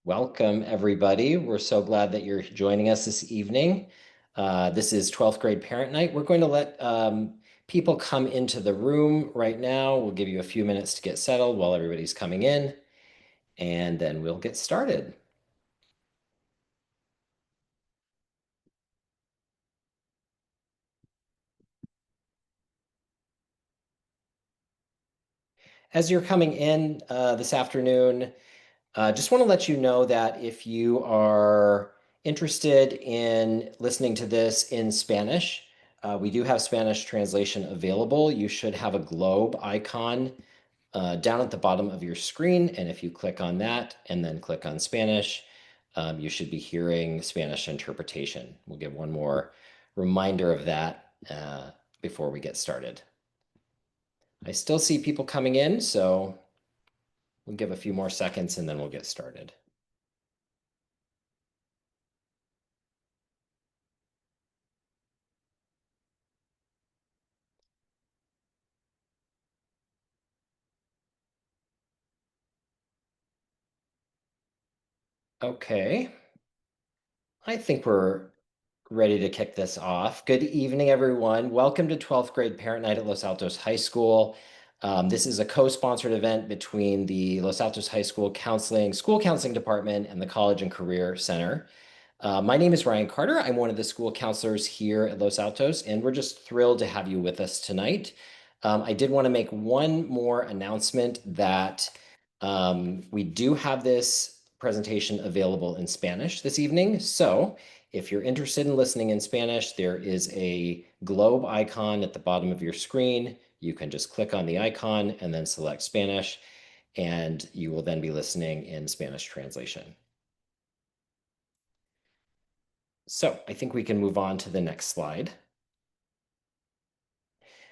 Welcome, everybody. We're so glad that you're joining us this evening. This is 12th grade parent night. We're going to let people come into the room right now. We'll give you a few minutes to get settled while everybody's coming in, and then we'll get started. As you're coming in this afternoon, just want to let you know that if you are interested in listening to this in Spanish, we do have Spanish translation available. You should have a globe icon down at the bottom of your screen. And if you click on that and then click on Spanish, you should be hearing Spanish interpretation. We'll give one more reminder of that before we get started. I still see people coming in, so we'll give a few more seconds and then we'll get started. Okay, I think we're ready to kick this off. Good evening, everyone. Welcome to 12th grade Parent Night at Los Altos High School. This is a co-sponsored event between the Los Altos High School School Counseling Department and the College and Career Center. My name is Ryan Carter. I'm one of the school counselors here at Los Altos, and we're just thrilled to have you with us tonight. I did want to make one more announcement that we do have this presentation available in Spanish this evening. So if you're interested in listening in Spanish, there is a globe icon at the bottom of your screen. You can just click on the icon and then select Spanish, and you will then be listening in Spanish translation. So I think we can move on to the next slide.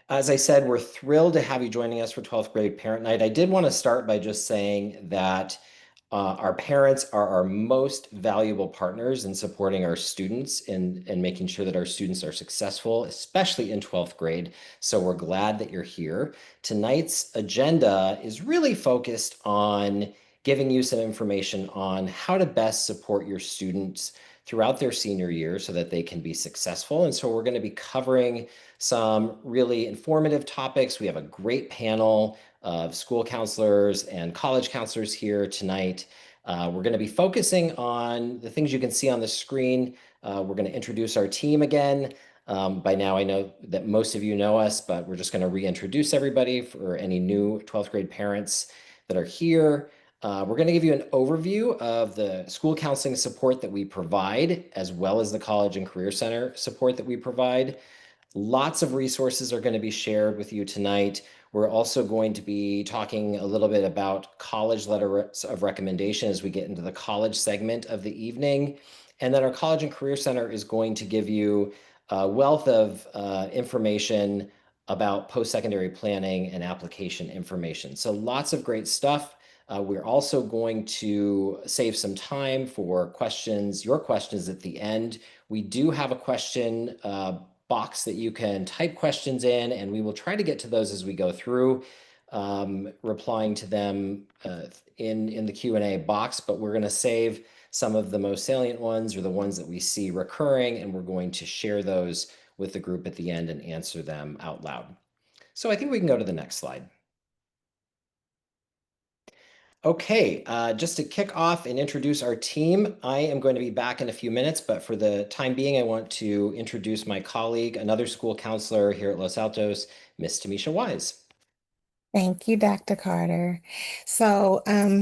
As I said, we're thrilled to have you joining us for 12th grade Parent Night. I did want to start by just saying that our parents are our most valuable partners in supporting our students and making sure that our students are successful, especially in 12th grade. So we're glad that you're here. Tonight's agenda is really focused on giving you some information on how to best support your students throughout their senior year so that they can be successful. And so we're going to be covering some really informative topics. We have a great panel of school counselors and college counselors here tonight. We're going to be focusing on the things you can see on the screen. We're going to introduce our team again. By now, I know that most of you know us, but we're just going to reintroduce everybody for any new 12th grade parents that are here. We're going to give you an overview of the school counseling support that we provide, as well as the College and Career Center support that we provide. Lots of resources are going to be shared with you tonight. We're also going to be talking a little bit about college letters of recommendation as we get into the college segment of the evening. And then our College and Career Center is going to give you a wealth of information about post-secondary planning and application information. So lots of great stuff. We're also going to save some time for questions, your questions at the end. We do have a question box that you can type questions in, and we will try to get to those as we go through, replying to them in the Q&A box, but we're going to save some of the most salient ones or the ones that we see recurring, and we're going to share those with the group at the end and answer them out loud. So I think we can go to the next slide. Okay, just to kick off and introduce our team, I am going to be back in a few minutes, but for the time being, I want to introduce my colleague, another school counselor here at Los Altos, Miss Tamisha Wise. Thank you, Dr. Carter.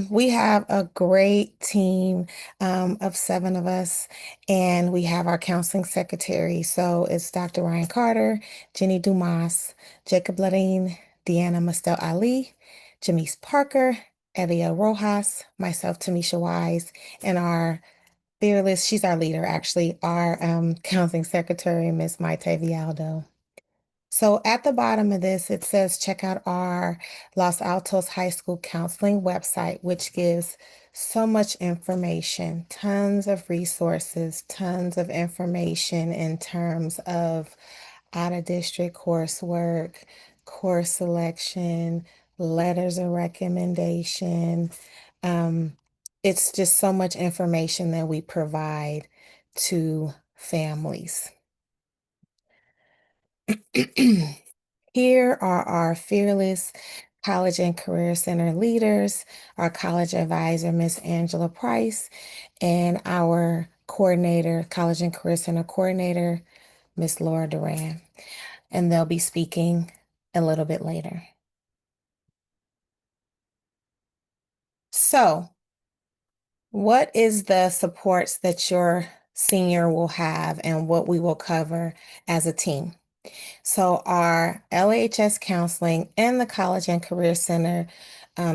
We have a great team of seven of us, and we have our counseling secretary. So it's Dr. Ryan Carter, Jenny Dumas, Jacob Ladine, Deanna Mastel Ali, Jamise Parker, Evia Rojas, myself, Tamisha Wise, and our fearless, she's our leader, actually, our counseling secretary, Miss Maite Vialdo. So at the bottom of this, it says check out our Los Altos High School counseling website, which gives so much information, tons of resources, tons of information in terms of out-of-district coursework, course selection, letters of recommendation, um, it's just so much information that we provide to families. Here are our fearless College and Career Center leaders, our college advisor, Miss Angela Price, and our coordinator, College and Career Center coordinator, Miss Laura Duran. And they'll be speaking a little bit later. So, what is the supports that your senior will have and what we will cover as a team? So, our LHS counseling and the College and Career Center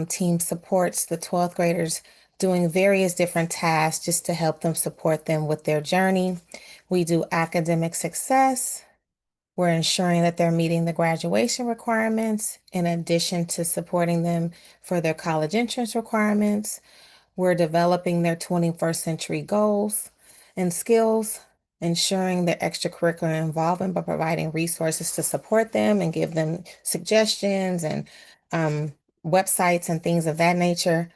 team supports the 12th graders doing various different tasks just to help them support them with their journey. We do academic success. We're ensuring that they're meeting the graduation requirements in addition to supporting them for their college entrance requirements. We're developing their 21st century goals and skills, ensuring their extracurricular involvement by providing resources to support them and give them suggestions and um, websites and things of that nature.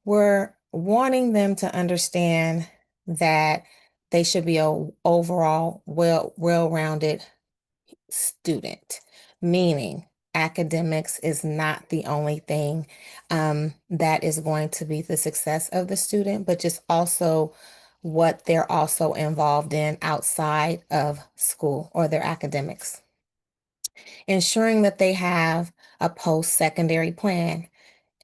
We're wanting them to understand that they should be a overall well-rounded student, meaning academics is not the only thing that is going to be the success of the student, but just also what they're also involved in outside of school or their academics. Ensuring that they have a post-secondary plan,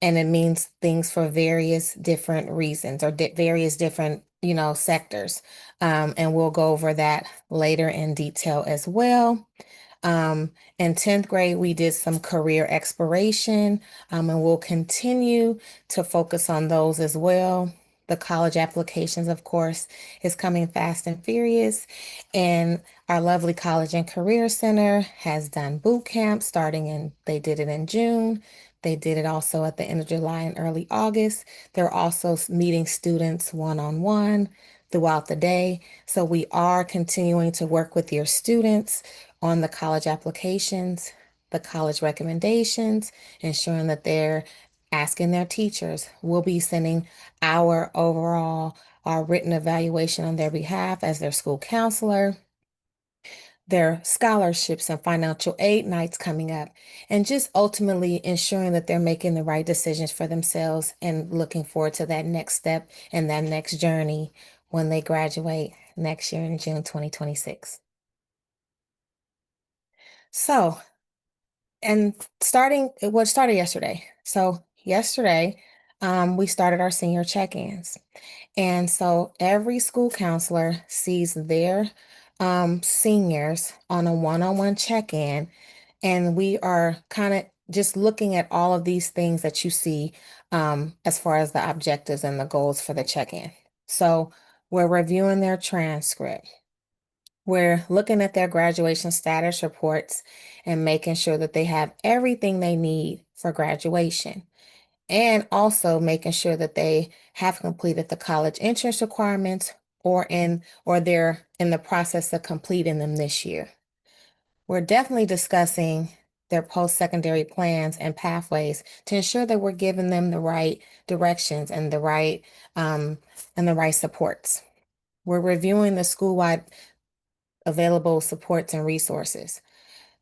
and it means things for various different reasons or various different, sectors. And we'll go over that later in detail as well. In 10th grade, we did some career exploration, and we'll continue to focus on those as well. The college applications, of course, is coming fast and furious. And our lovely College and Career Center has done boot camp they did it in June. They did it also at the end of July and early August. They're also meeting students one-on-one throughout the day. So we are continuing to work with your students on the college applications, the college recommendations, ensuring that they're asking their teachers. We'll be sending our written evaluation on their behalf as their school counselor, their scholarships and financial aid nights coming up, and just ultimately ensuring that they're making the right decisions for themselves and looking forward to that next step and that next journey when they graduate next year in June 2026. So, and it started yesterday. So yesterday, we started our senior check-ins. And so every school counselor sees their seniors on a one-on-one check-in, and we are kind of just looking at all of these things that you see as far as the objectives and the goals for the check-in. So we're reviewing their transcript. We're looking at their graduation status reports and making sure that they have everything they need for graduation, and also making sure that they have completed the college entrance requirements or they're in the process of completing them this year. We're definitely discussing their post-secondary plans and pathways to ensure that we're giving them the right directions um, and the right supports. We're reviewing the school-wide available supports and resources.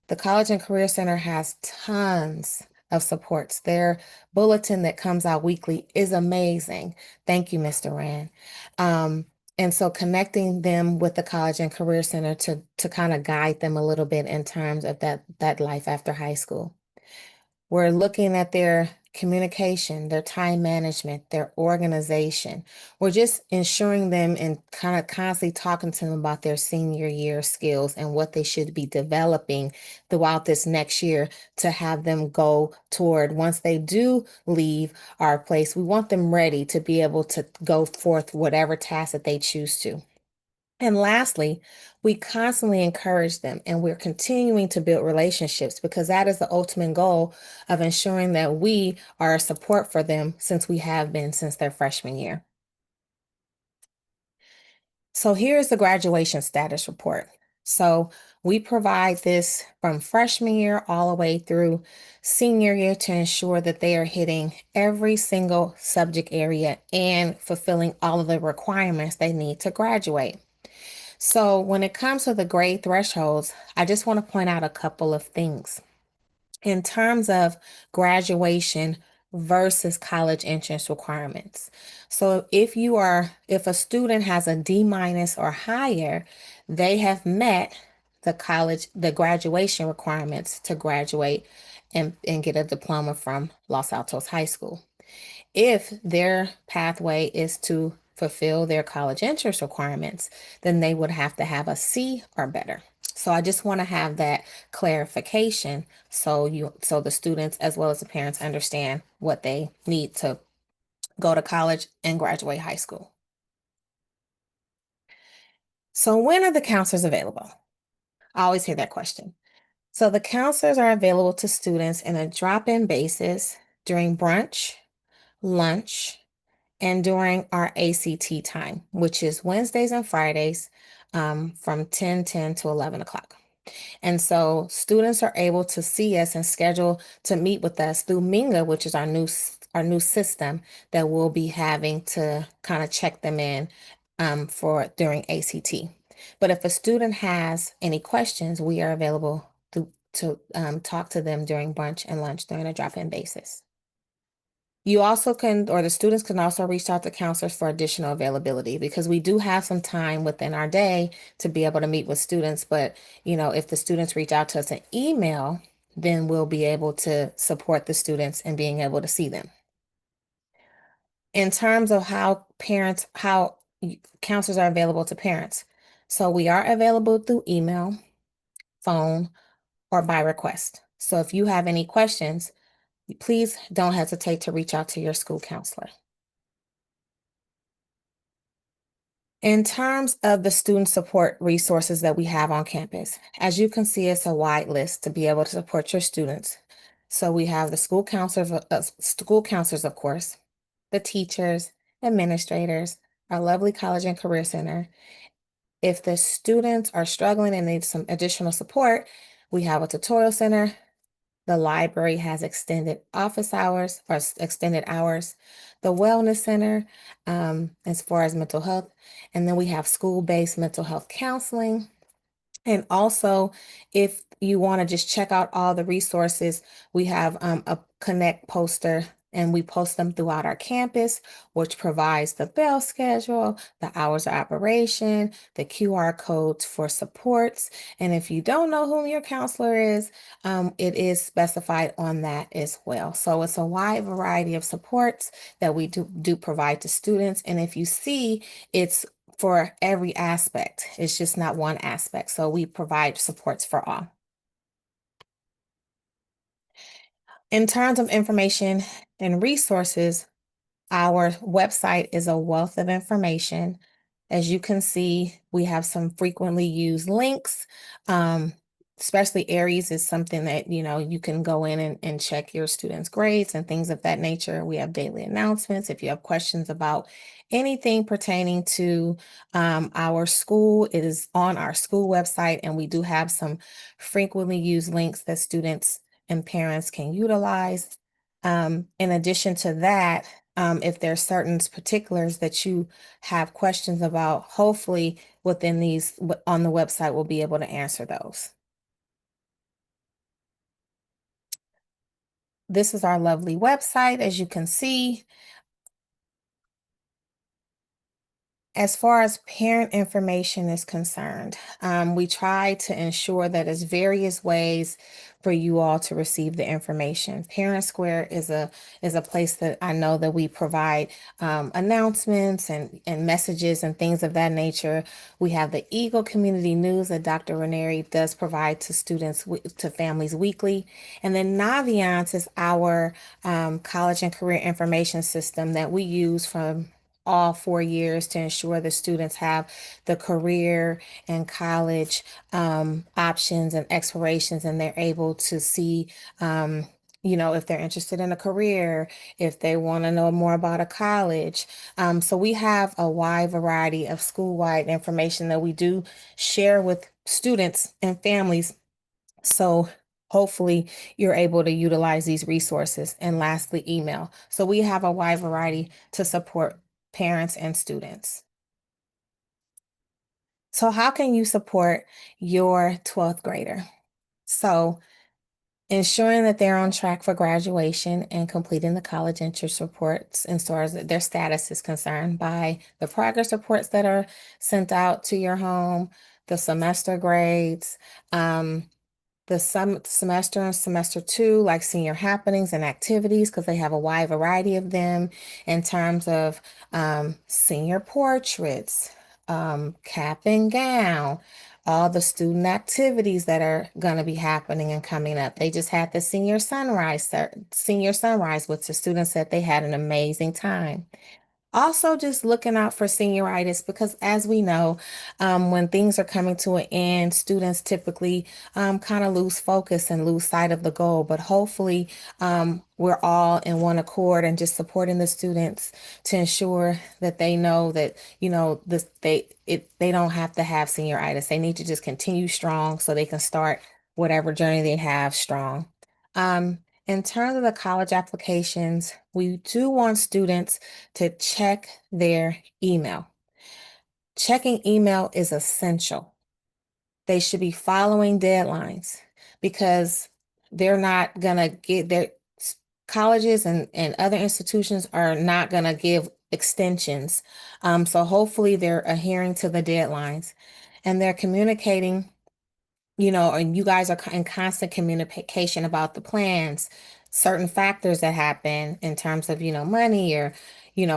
The College and Career Center has tons of supports. Their bulletin that comes out weekly is amazing. Thank you, Mr. Rand. Um, and so connecting them with the College and Career Center to kind of guide them a little bit in terms of that life after high school. We're looking at their communication, their time management, their organization. We're just ensuring them and kind of constantly talking to them about their senior year skills and what they should be developing throughout this next year to have them go toward once they do leave our place. We want them ready to be able to go forth whatever task that they choose to. And lastly, we constantly encourage them and we're continuing to build relationships because that is the ultimate goal of ensuring that we are a support for them since we have been since their freshman year. So here's the graduation status report. So we provide this from freshman year all the way through senior year to ensure that they are hitting every single subject area and fulfilling all of the requirements they need to graduate. So when it comes to the grade thresholds, I just want to point out a couple of things in terms of graduation versus college entrance requirements. So if a student has a D minus or higher, they have met the graduation requirements to graduate and get a diploma from Los Altos High School. If their pathway is to fulfill their college entrance requirements, then they would have to have a C or better. So I just want to have that clarification so the students as well as the parents understand what they need to go to college and graduate high school. So when are the counselors available? I always hear that question. So the counselors are available to students in a drop-in basis during brunch, lunch, and during our ACT time, which is Wednesdays and Fridays from 10:10 to 11 o'clock. And so students are able to see us and schedule to meet with us through Minga, which is our new system that we'll be having to kind of check them in for during ACT. But if a student has any questions, we are available to talk to them during brunch and lunch during a drop-in basis. You also can, or the students can also reach out to counselors for additional availability because we do have some time within our day to be able to meet with students. But, if the students reach out to us in email, then we'll be able to support the students and being able to see them. In terms of how counselors are available to parents. So we are available through email, phone, or by request. So if you have any questions, please don't hesitate to reach out to your school counselor. In terms of the student support resources that we have on campus, as you can see, it's a wide list to be able to support your students. So we have the school counselors, of course, the teachers, administrators, our lovely college and career center. If the students are struggling and need some additional support, we have a tutorial center. The library has extended office hours or extended hours. The wellness center, as far as mental health. And then we have school-based mental health counseling. And also, if you want to just check out all the resources, we have a Connect poster and we post them throughout our campus, which provides the bell schedule, the hours of operation, the QR codes for supports. And if you don't know whom your counselor is, it is specified on that as well. So it's a wide variety of supports that we do provide to students. And if you see, it's for every aspect. It's just not one aspect. So we provide supports for all. In terms of information and resources, our website is a wealth of information. As you can see, we have some frequently used links. Especially Aries is something that, you can go in and check your students' grades and things of that nature. We have daily announcements. If you have questions about anything pertaining to our school, it is on our school website, and we do have some frequently used links that students and parents can utilize. In addition to that, if there's certain particulars that you have questions about, hopefully within these on the website, we'll be able to answer those. This is our lovely website, as you can see. As far as parent information is concerned, we try to ensure that there's various ways for you all to receive the information. Parent Square is a place that I know that we provide announcements and messages and things of that nature. We have the Eagle Community News that Dr. Ranieri does provide to students, to families weekly. And then Naviance is our college and career information system that we use from all 4 years to ensure the students have the career and college options and explorations, and they're able to see, if they're interested in a career, if they want to know more about a college. So we have a wide variety of school-wide information that we do share with students and families. So hopefully you're able to utilize these resources. And lastly, email. So we have a wide variety to support parents and students. So how can you support your 12th grader? So ensuring that they're on track for graduation and completing the college interest reports as far as their status is concerned by the progress reports that are sent out to your home, the semester grades, um, the semester and semester two, like senior happenings and activities, because they have a wide variety of them in terms of senior portraits, cap and gown, all the student activities that are going to be happening and coming up. They just had the senior sunrise, which the students said they had an amazing time. Also, just looking out for senioritis because, as we know, when things are coming to an end, students typically kind of lose focus and lose sight of the goal. But hopefully, we're all in one accord and just supporting the students to ensure that they know that they don't have to have senioritis. They need to just continue strong so they can start whatever journey they have strong. Um, in terms of the college applications, we do want students to check their email. Checking email is essential. They should be following deadlines because they're not going to get their colleges and other institutions are not going to give extensions. So hopefully they're adhering to the deadlines and they're communicating, and you guys are in constant communication about the plans, certain factors that happen in terms of, money or,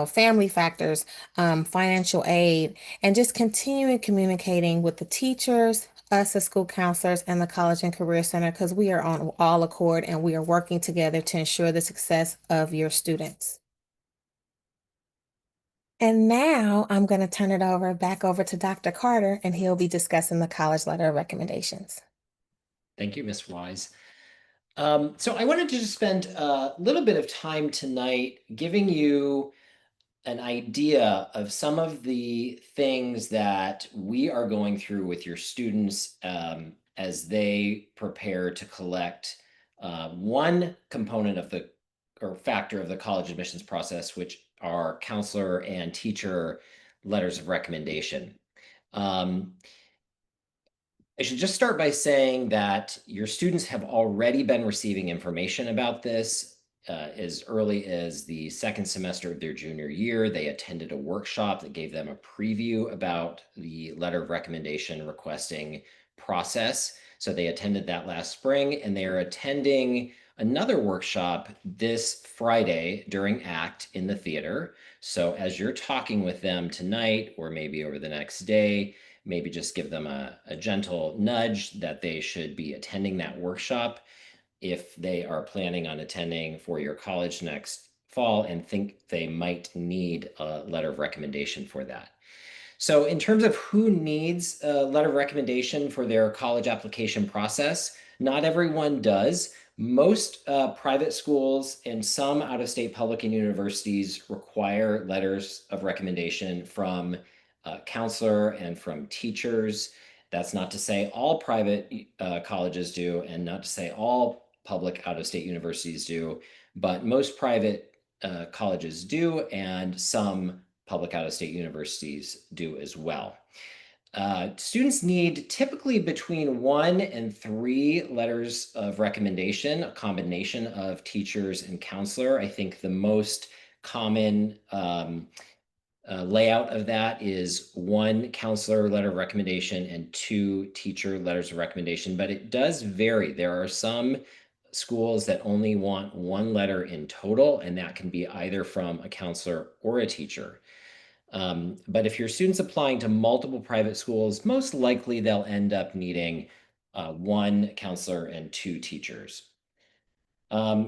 family factors, financial aid, and just continuing communicating with the teachers, us as school counselors, and the College and Career Center, because we are on all accord and we are working together to ensure the success of your students. And now I'm going to turn it back over to Dr. Carter, and he'll be discussing the college letter of recommendations. Thank you, Ms. Wise. So I wanted to just spend a little bit of time tonight giving you an idea of some of the things that we are going through with your students as they prepare to collect one component of the or factor of the college admissions process, which are counselor and teacher letters of recommendation. Um, I should just start by saying that your students have already been receiving information about this as early as the second semester of their junior year. They attended a workshop that gave them a preview about the letter of recommendation requesting process. So they attended that last spring, and they are attending another workshop this Friday during ACT in the theater. So as you're talking with them tonight, or maybe over the next day, maybe just give them a gentle nudge that they should be attending that workshop if they are planning on attending for your college next fall and think they might need a letter of recommendation for that. So in terms of who needs a letter of recommendation for their college application process, not everyone does. Most private schools and some out-of-state public and universities require letters of recommendation from counselor and from teachers. That's not to say all private colleges do, and not to say all public out-of-state universities do, but most private colleges do, and some public out-of-state universities do as well. Students need typically between 1 and 3 letters of recommendation, a combination of teachers and counselor. I think the most common layout of that is 1 counselor letter of recommendation and 2 teacher letters of recommendation, but it does vary. There are some schools that only want 1 letter in total, and that can be either from a counselor or a teacher. But if your student's applying to multiple private schools, most likely they'll end up needing 1 counselor and 2 teachers.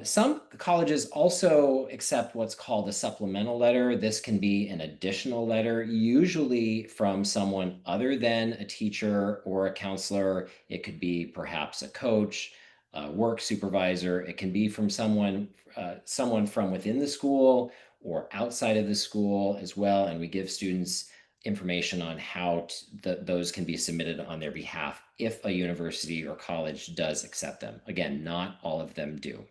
Some colleges also accept what's called a supplemental letter. This can be an additional letter, usually from someone other than a teacher or a counselor. It could be perhaps a coach, a work supervisor. It can be from someone from within the school or outside of the school as well. And we give students information on how those can be submitted on their behalf if a university or college does accept them. Again, not all of them do.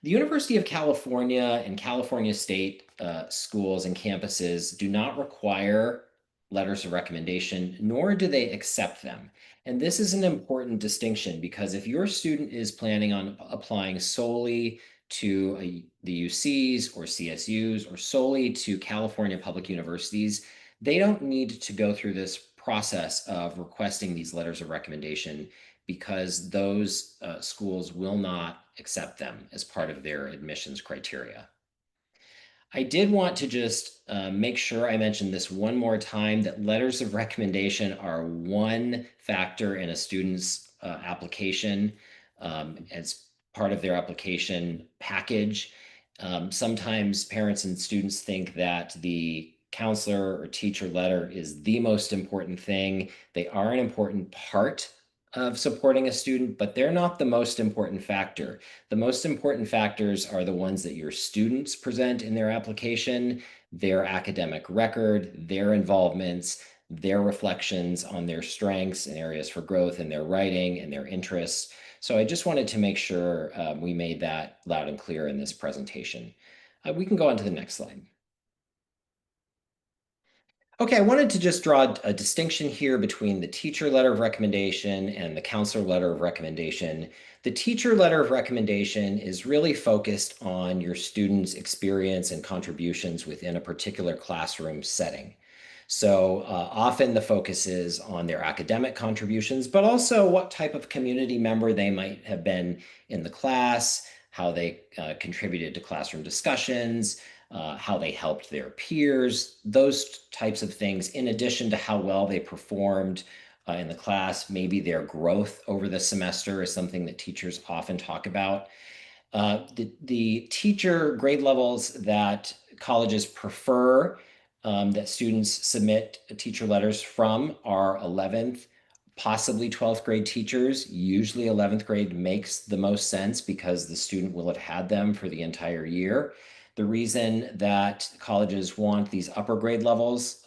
The University of California and California State schools and campuses do not require letters of recommendation, nor do they accept them. And this is an important distinction because if your student is planning on applying solely to the UCs or CSUs or solely to California public universities, they don't need to go through this process of requesting these letters of recommendation because those schools will not accept them as part of their admissions criteria. I did want to just make sure I mentioned this one more time that letters of recommendation are one factor in a student's application as part of their application package. Sometimes parents and students think that the counselor or teacher letter is the most important thing. They are an important part of supporting a student, but they're not the most important factor. The most important factors are the ones that your students present in their application, their academic record, their involvements, their reflections on their strengths and areas for growth in their writing and their interests. So I just wanted to make sure we made that loud and clear in this presentation. We can go on to the next slide. Okay, I wanted to just draw a distinction here between the teacher letter of recommendation and the counselor letter of recommendation. The teacher letter of recommendation is really focused on your students' experience and contributions within a particular classroom setting. So often the focus is on their academic contributions, but also what type of community member they might have been in the class, how they contributed to classroom discussions, how they helped their peers, those types of things, in addition to how well they performed in the class. Maybe their growth over the semester is something that teachers often talk about. The teacher grade levels that colleges prefer that students submit teacher letters from are 11th, possibly 12th grade teachers. Usually 11th grade makes the most sense because the student will have had them for the entire year. The reason that colleges want these upper grade levels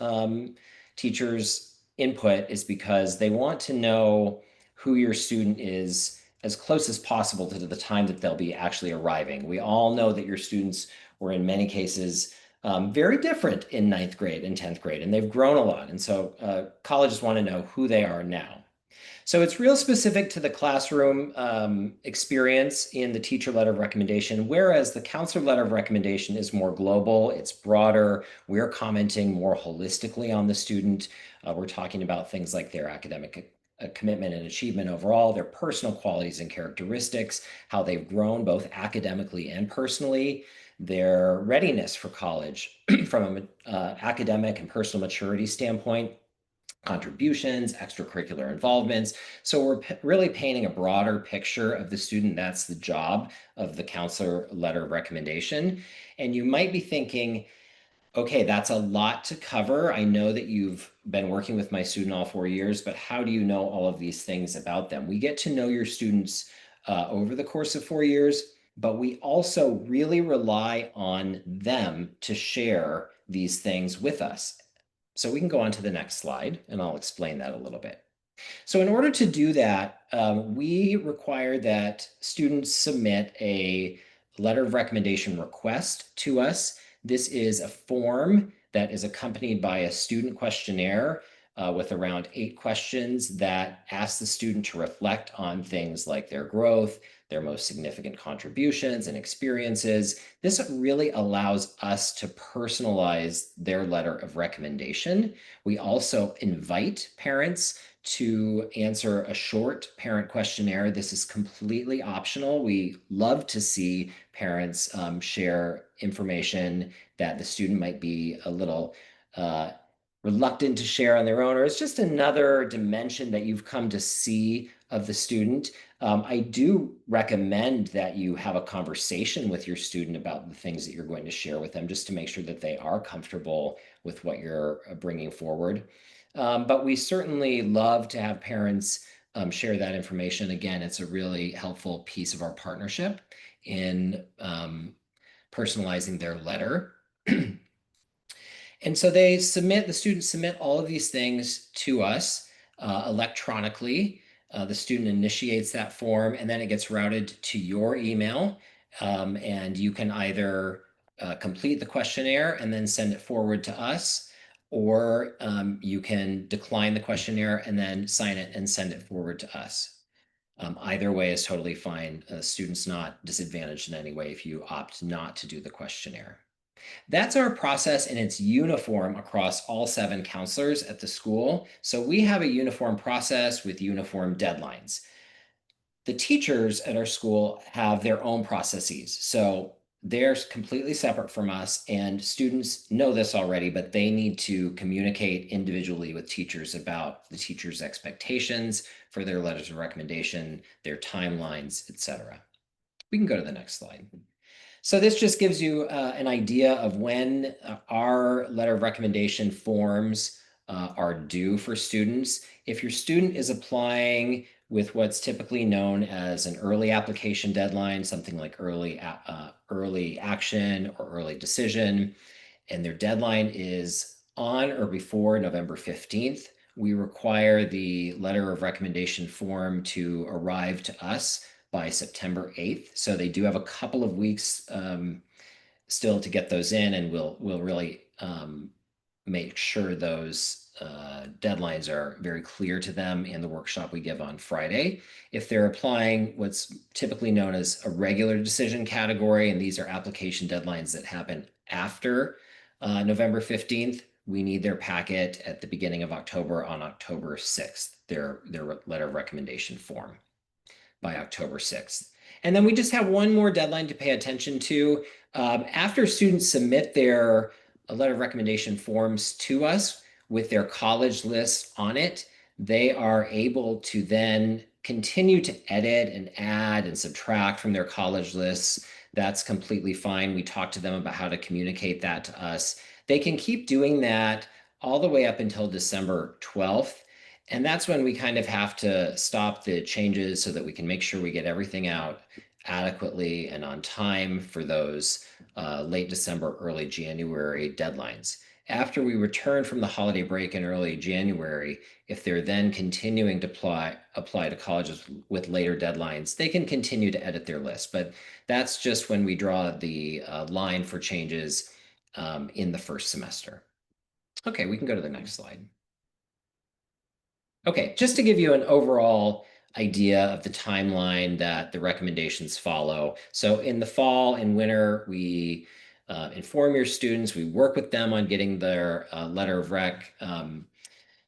teachers input is because they want to know who your student is as close as possible to the time that they'll be actually arriving. We all know that your students were in many cases very different in ninth grade and 10th grade, and they've grown a lot. And so colleges want to know who they are now. So it's real specific to the classroom experience in the teacher letter of recommendation, whereas the counselor letter of recommendation is more global, it's broader. We're commenting more holistically on the student. We're talking about things like their academic commitment and achievement overall, their personal qualities and characteristics, how they've grown both academically and personally, their readiness for college from an academic and personal maturity standpoint, contributions, extracurricular involvements. So we're really painting a broader picture of the student. That's the job of the counselor letter of recommendation. And you might be thinking, okay, that's a lot to cover. I know that you've been working with my student all 4 years, but how do you know all of these things about them? We get to know your students over the course of 4 years, but we also really rely on them to share these things with us. So we can go on to the next slide and I'll explain that a little bit. So in order to do that, we require that students submit a letter of recommendation request to us. This is a form that is accompanied by a student questionnaire with around 8 questions that ask the student to reflect on things like their growth, their most significant contributions and experiences. This really allows us to personalize their letter of recommendation. We also invite parents to answer a short parent questionnaire. This is completely optional. We love to see parents share information that the student might be a little reluctant to share on their own, or it's just another dimension that you've come to see of the student. I do recommend that you have a conversation with your student about the things that you're going to share with them, just to make sure that they are comfortable with what you're bringing forward. But we certainly love to have parents share that information. Again, it's a really helpful piece of our partnership in personalizing their letter. And so the students submit all of these things to us electronically. The student initiates that form and then it gets routed to your email. And you can either complete the questionnaire and then send it forward to us, or you can decline the questionnaire and then sign it and send it forward to us. Either way is totally fine. Students not disadvantaged in any way if you opt not to do the questionnaire. That's our process, and it's uniform across all 7 counselors at the school. So we have a uniform process with uniform deadlines. The teachers at our school have their own processes. So they're completely separate from us, and students know this already, but they need to communicate individually with teachers about the teachers' expectations for their letters of recommendation, their timelines, etc. We can go to the next slide. So this just gives you an idea of when our letter of recommendation forms are due for students. If your student is applying with what's typically known as an early application deadline, something like early action or early decision, and their deadline is on or before November 15th, we require the letter of recommendation form to arrive to us by September 8th. So they do have a couple of weeks still to get those in, and we'll really make sure those deadlines are very clear to them in the workshop we give on Friday. If they're applying what's typically known as a regular decision category, and these are application deadlines that happen after November 15th, we need their packet at the beginning of October on October 6th, their letter of recommendation form by October 6th. And then we just have one more deadline to pay attention to. After students submit their letter of recommendation forms to us with their college lists on it, they are able to then continue to edit and add and subtract from their college lists. That's completely fine. We talked to them about how to communicate that to us. They can keep doing that all the way up until December 12th. And that's when we kind of have to stop the changes so that we can make sure we get everything out adequately and on time for those late December, early January deadlines. After we return from the holiday break in early January, if they're then continuing to apply to colleges with later deadlines, they can continue to edit their list. But that's just when we draw the line for changes in the first semester. Okay, we can go to the next slide. Okay, just to give you an overall idea of the timeline that the recommendations follow. So in the fall and winter, we inform your students, we work with them on getting their letter of rec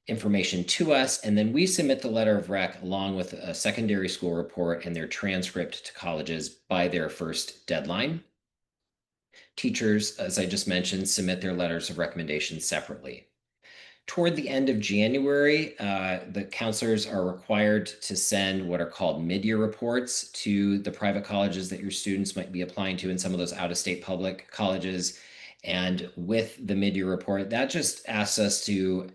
information to us, and then we submit the letter of rec along with a secondary school report and their transcript to colleges by their first deadline. Teachers, as I just mentioned, submit their letters of recommendation separately. Toward the end of January, the counselors are required to send what are called mid-year reports to the private colleges that your students might be applying to in some of those out-of-state public colleges. And with the mid-year report, that just asks us to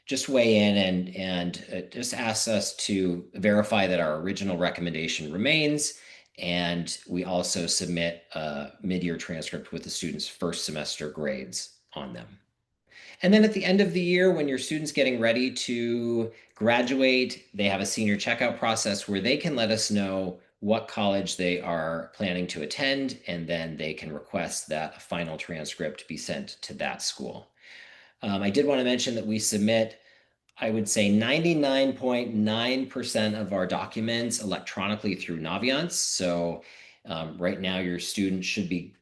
just weigh in and just asks us to verify that our original recommendation remains. And we also submit a mid-year transcript with the students' first semester grades on them. And then at the end of the year, when your student's getting ready to graduate, they have a senior checkout process where they can let us know what college they are planning to attend, and then they can request that a final transcript be sent to that school. I did want to mention that we submit, I would say 99.9% of our documents electronically through Naviance. So right now your student should be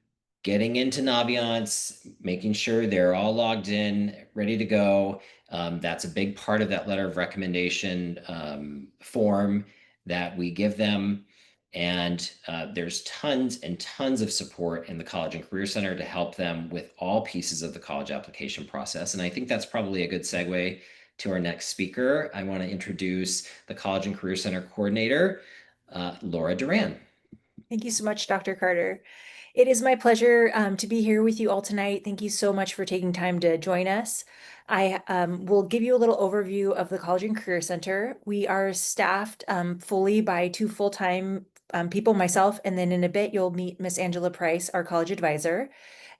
getting into Naviance, making sure they're all logged in, ready to go. That's a big part of that letter of recommendation form that we give them. And there's tons and tons of support in the College and Career Center to help them with all pieces of the college application process. And I think that's probably a good segue to our next speaker. I want to introduce the College and Career Center coordinator, Laura Duran. Thank you so much, Dr. Carter. It is my pleasure to be here with you all tonight. Thank you so much for taking time to join us. I will give you a little overview of the College and Career Center. We are staffed fully by 2 full-time people, myself, and then in a bit you'll meet Miss Angela Price, our college advisor.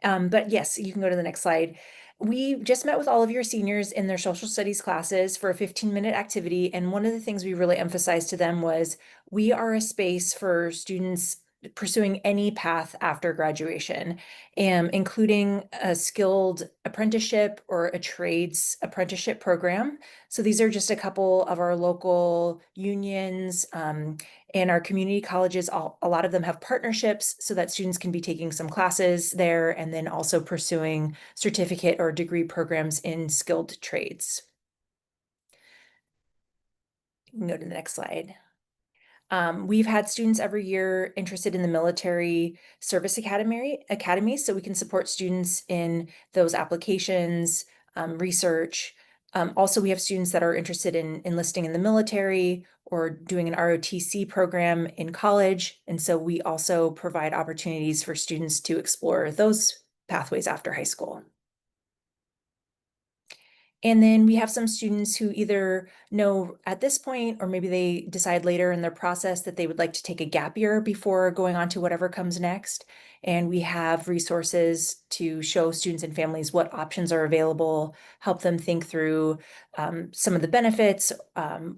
But yes, you can go to the next slide. We just met with all of your seniors in their social studies classes for a 15-minute activity. And one of the things we really emphasized to them was we are a space for students pursuing any path after graduation, including a skilled apprenticeship or a trades apprenticeship program. So these are just a couple of our local unions, and our community colleges. A lot of them have partnerships so that students can be taking some classes there and then also pursuing certificate or degree programs in skilled trades. You can go to the next slide. We've had students every year interested in the military service academy, so we can support students in those applications, research. Also, we have students that are interested in enlisting in the military or doing an ROTC program in college. And so we also provide opportunities for students to explore those pathways after high school. And then we have some students who either know at this point, or maybe they decide later in their process that they would like to take a gap year before going on to whatever comes next. And we have resources to show students and families what options are available, help them think through some of the benefits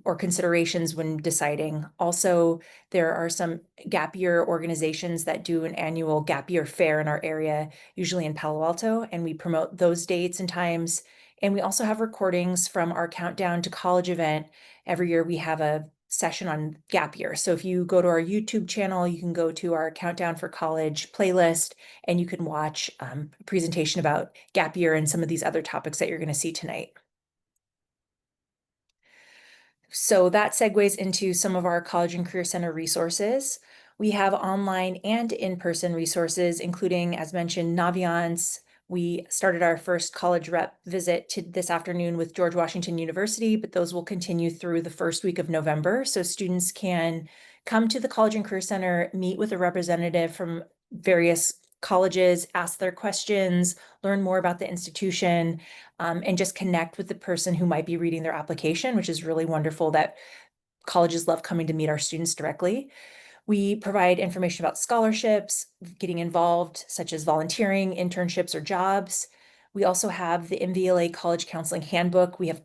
or considerations when deciding. Also, there are some gap year organizations that do an annual gap year fair in our area, usually in Palo Alto, and we promote those dates and times. And we also have recordings from our Countdown to College event. Every year we have a session on gap year. So if you go to our YouTube channel, you can go to our Countdown for College playlist and you can watch a presentation about gap year and some of these other topics that you're going to see tonight. So that segues into some of our College and Career Center resources. We have online and in-person resources, including, as mentioned, Naviance. We started our first college rep visit this afternoon with George Washington University, but those will continue through the first week of November. So students can come to the College and Career Center, meet with a representative from various colleges, ask their questions, learn more about the institution, and just connect with the person who might be reading their application, which is really wonderful that colleges love coming to meet our students directly. We provide information about scholarships, getting involved, such as volunteering, internships, or jobs. We also have the MVLA College Counseling Handbook. We have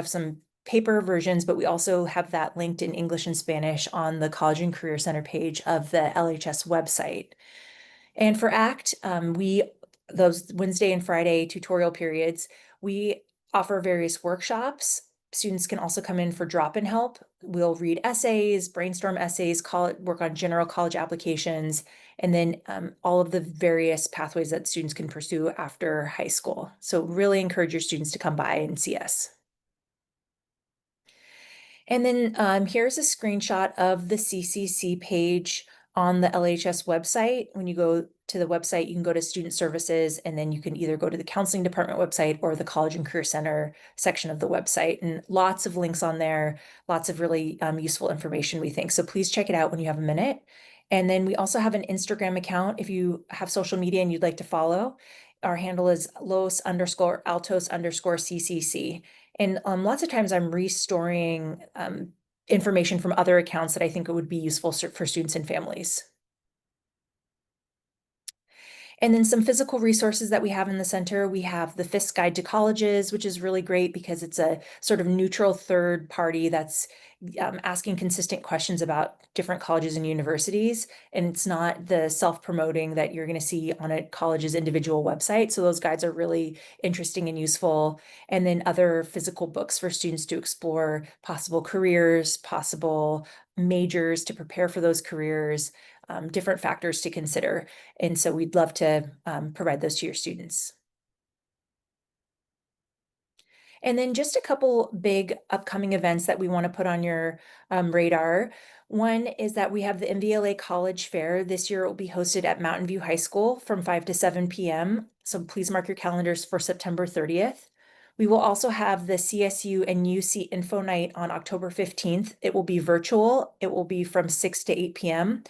some paper versions, but we also have that linked in English and Spanish on the College and Career Center page of the LHS website. And for ACT, those Wednesday and Friday tutorial periods, we offer various workshops. Students can also come in for drop-in help. We'll read essays, brainstorm essays, work on general college applications, and then all of the various pathways that students can pursue after high school. So really encourage your students to come by and see us. And then here's a screenshot of the CCC page on the LHS website. When you go to the website, you can go to Student Services, and then you can either go to the Counseling Department website or the College and Career Center section of the website. And lots of links on there, lots of really useful information, we think. So please check it out when you have a minute. And then we also have an Instagram account if you have social media and you'd like to follow. Our handle is Los_Altos_CCC. And lots of times I'm restoring information from other accounts that I think it would be useful for students and families. And then some physical resources that we have in the center. We have the FISC Guide to Colleges, which is really great because it's a sort of neutral third party that's asking consistent questions about different colleges and universities. And it's not the self-promoting that you're going to see on a college's individual website. So those guides are really interesting and useful. And then other physical books for students to explore possible careers, possible majors to prepare for those careers, different factors to consider. And so we'd love to provide those to your students. And then just a couple big upcoming events that we want to put on your radar. One is that we have the MVLA College Fair. This year it will be hosted at Mountain View High School from 5 to 7 p.m. So please mark your calendars for September 30th. We will also have the CSU and UC Info Night on October 15th. It will be virtual. It will be from 6 to 8 p.m.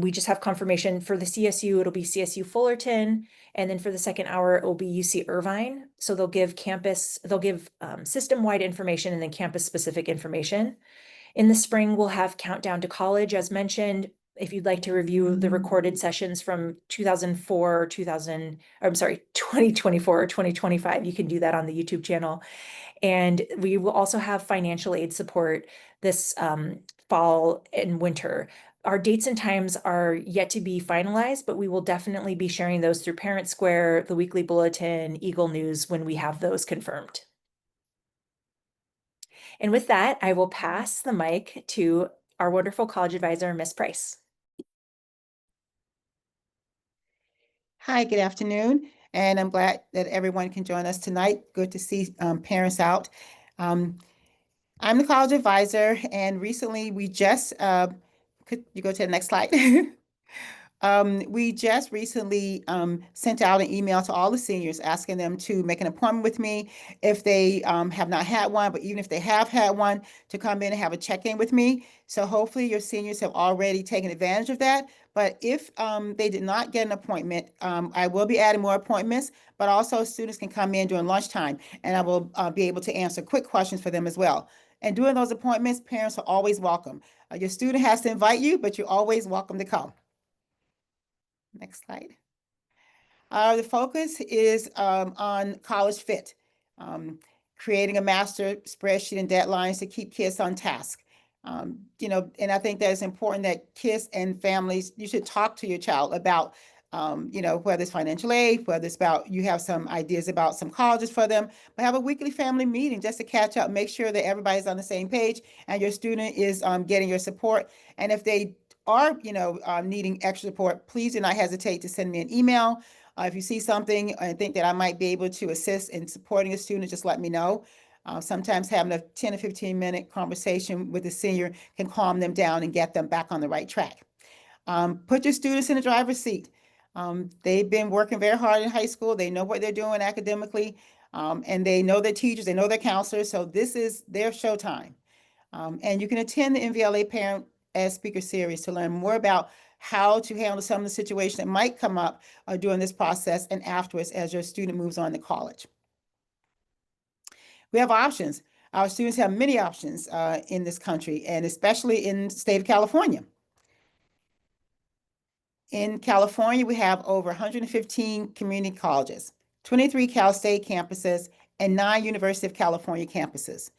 We just have confirmation for the CSU. It'll be CSU Fullerton. And then for the second hour, it will be UC Irvine. So they'll give system-wide information and then campus-specific information. In the spring, we'll have Countdown to College, as mentioned. If you'd like to review the recorded sessions from 2004, 2024 or 2025, you can do that on the YouTube channel. And we will also have financial aid support this fall and winter. Our dates and times are yet to be finalized, but we will definitely be sharing those through Parent Square, the Weekly Bulletin, Eagle News when we have those confirmed. And with that, I will pass the mic to our wonderful college advisor, Ms. Price. Hi, good afternoon, and I'm glad that everyone can join us tonight. Good to see parents out. I'm the college advisor, and recently we just, could you go to the next slide? We just recently sent out an email to all the seniors asking them to make an appointment with me if they have not had one, but even if they have had one, to come in and have a check-in with me. So hopefully your seniors have already taken advantage of that. But if they did not get an appointment, I will be adding more appointments, but also students can come in during lunchtime, and I will be able to answer quick questions for them as well. And during those appointments, parents are always welcome. Your student has to invite you, but you're always welcome to come. Next slide. The focus is on college fit, creating a master spreadsheet and deadlines to keep kids on task. And I think that it's important that kids and families, you should talk to your child about, whether it's financial aid, whether it's about, you have some ideas about some colleges for them, but have a weekly family meeting just to catch up, make sure that everybody's on the same page and your student is getting your support. And if they are, needing extra support, please do not hesitate to send me an email. If you see something and think that I might be able to assist in supporting a student, just let me know. Sometimes having a 10 or 15-minute conversation with the senior can calm them down and get them back on the right track. Put your students in the driver's seat. They've been working very hard in high school. They know what they're doing academically, and they know their teachers, they know their counselors. So this is their showtime. And you can attend the NVLA Parent as Speaker Series to learn more about how to handle some of the situations that might come up during this process and afterwards as your student moves on to college. We have options. Our students have many options in this country, and especially in the state of California. In California, we have over 115 community colleges, 23 Cal State campuses, and 9 University of California campuses,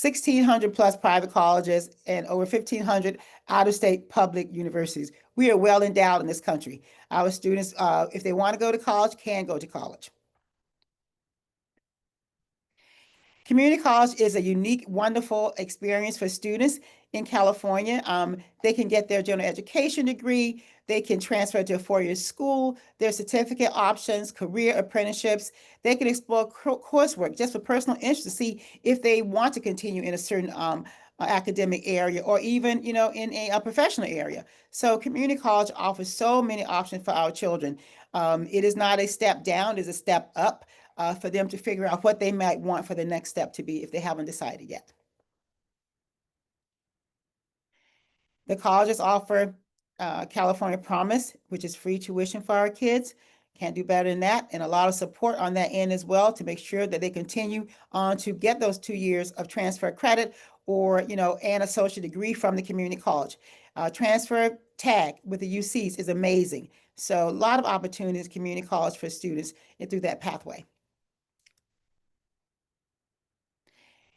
1,600 plus private colleges, and over 1,500 out-of-state public universities. We are well endowed in this country. Our students, if they want to go to college, can go to college. Community college is a unique, wonderful experience for students in California. They can get their general education degree. They can transfer to a four-year school. There's certificate options, career apprenticeships. They can explore coursework just for personal interest to see if they want to continue in a certain academic area or even, in a professional area. So community college offers so many options for our children. It is not a step down, it is a step up. For them to figure out what they might want for the next step to be if they haven't decided yet. The colleges offer California Promise, which is free tuition for our kids. Can't do better than that. And a lot of support on that end as well to make sure that they continue on to get those 2 years of transfer credit or, an associate degree from the community college. Transfer tag with the UCs is amazing. So a lot of opportunities community college for students and through that pathway.